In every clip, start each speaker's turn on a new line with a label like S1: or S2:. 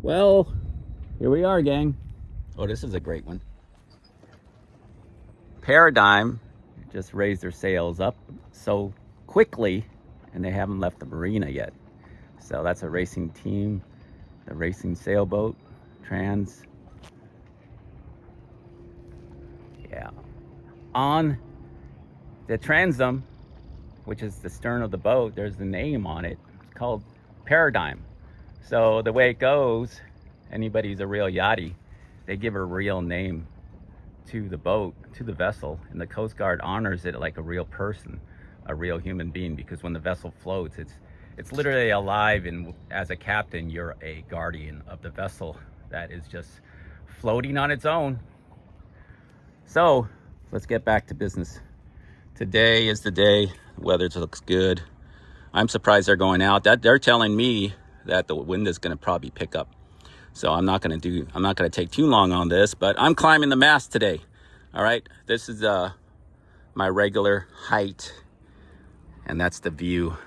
S1: Well, here we are, gang. Oh, this is a great one. Paradigm just raised their sails up so quickly, and they haven't left the marina yet. So that's a racing team, the racing sailboat, trans. Yeah. On the transom, which is the stern of the boat, there's the name on it. It's called Paradigm. So the way it goes, anybody's a real yachty, they give a real name to the boat, to the vessel, and the Coast Guard honors it like a real person, a real human being, because when the vessel floats, it's literally alive, and as a captain, you're a guardian of the vessel that is just floating on its own. So let's get back to business. Today is the day. The weather looks good. I'm surprised they're going out. That they're telling me that the wind is going to probably pick up. So I'm not going to take too long on this, but I'm climbing the mast today. All right. This is my regular height, and that's the view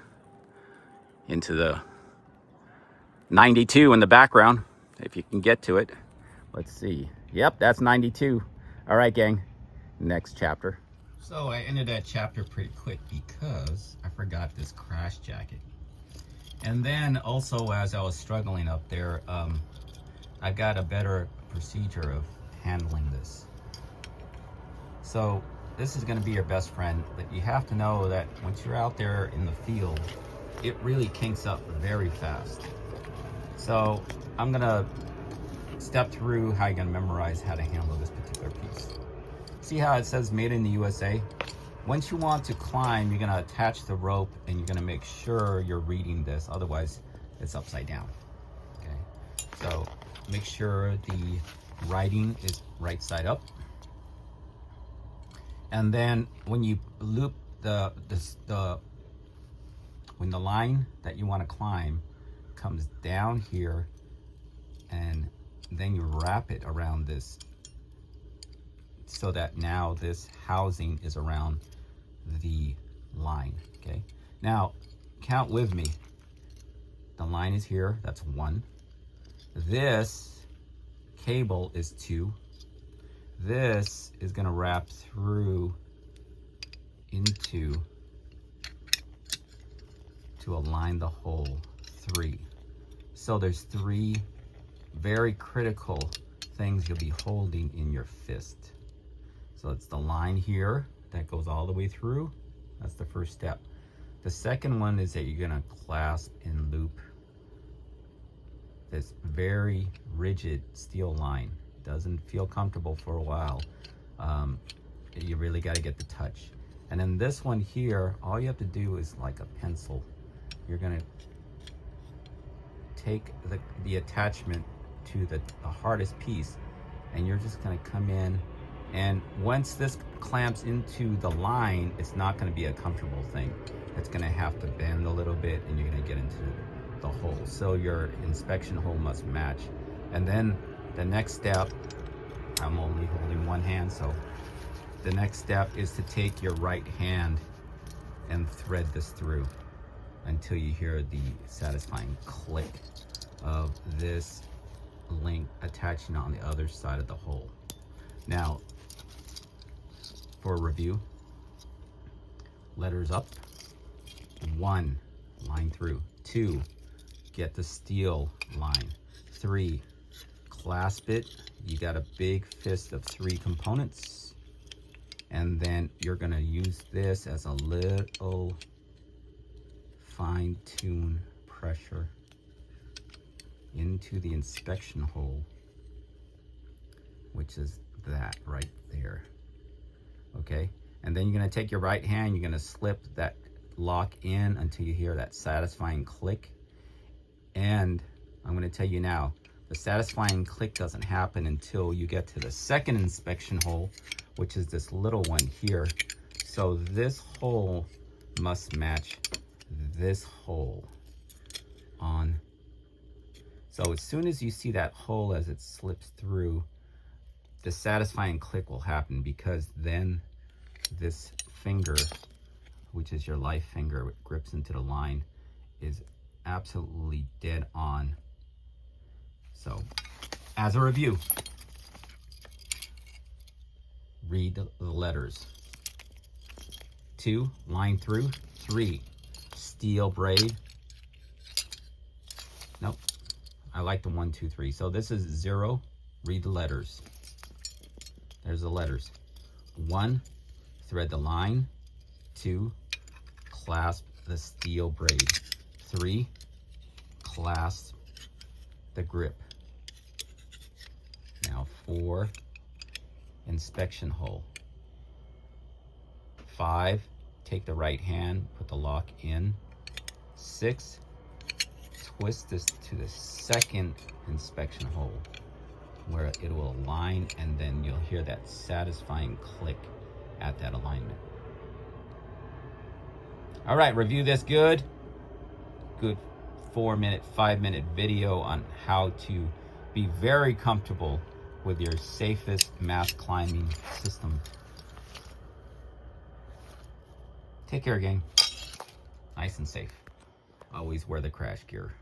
S1: into the 92 in the background, if you can get to it. Let's see. Yep, that's 92. All right, gang. Next chapter. So I ended that chapter pretty quick because I forgot this crash jacket. And then also, as I was struggling up there, I got a better procedure of handling this. So this is going to be your best friend, but you have to know that once you're out there in the field, it really kinks up very fast. So I'm going to step through how you're going to memorize how to handle this particular piece. See how it says made in the USA? Once you want to climb, you're going to attach the rope, and you're going to make sure you're reading this, otherwise it's upside down. Okay, so make sure the writing is right side up. And then when you loop when the line that you want to climb comes down here, and then you wrap it around this, so that now this housing is around the line. Okay, now count with me. The line is here, that's 1. This cable is 2. This is going to wrap through into to align the hole, 3. So there's 3 very critical things you'll be holding in your fist. So it's the line here that goes all the way through. That's the first step. The second one is that you're going to clasp and loop this very rigid steel line. Doesn't feel comfortable for a while. You really got to get the touch. And then this one here, all you have to do is like a pencil. You're going to take the attachment to the hardest piece, and you're just going to come in, and once this clamps into the line, it's not going to be a comfortable thing. It's going to have to bend a little bit, and you're going to get into the hole. So your inspection hole must match. And then the next step, I'm only holding one hand, so the next step is to take your right hand and thread this through until you hear the satisfying click of this link attaching on the other side of the hole. Now, for review, letters up. 1, line through. 2, get the steel line. 3, clasp it. You got a big fist of 3 components, and then you're gonna use this as a little fine-tune pressure into the inspection hole, which is that right there. Okay, and then you're gonna take your right hand, you're gonna slip that lock in until you hear that satisfying click. And I'm gonna tell you now, the satisfying click doesn't happen until you get to the second inspection hole, which is this little one here. So this hole must match this hole on. So as soon as you see that hole as it slips through, the satisfying click will happen, because then this finger, which is your life finger, it grips into the line, is absolutely dead on. So, as a review, read the letters. 2, line through. 3, steel braid. Nope, I like the 1, 2, 3. So this is 0, read the letters. There's the letters. 1, thread the line. 2, clasp the steel braid. 3, clasp the grip. Now 4, inspection hole. 5, take the right hand, put the lock in. 6, twist this to the second inspection hole where it will align, and then you'll hear that satisfying click at that alignment. All right, review this good 4-minute, 5-minute video on how to be very comfortable with your safest mast climbing system. Take care, gang. Nice and safe. Always wear the crash gear.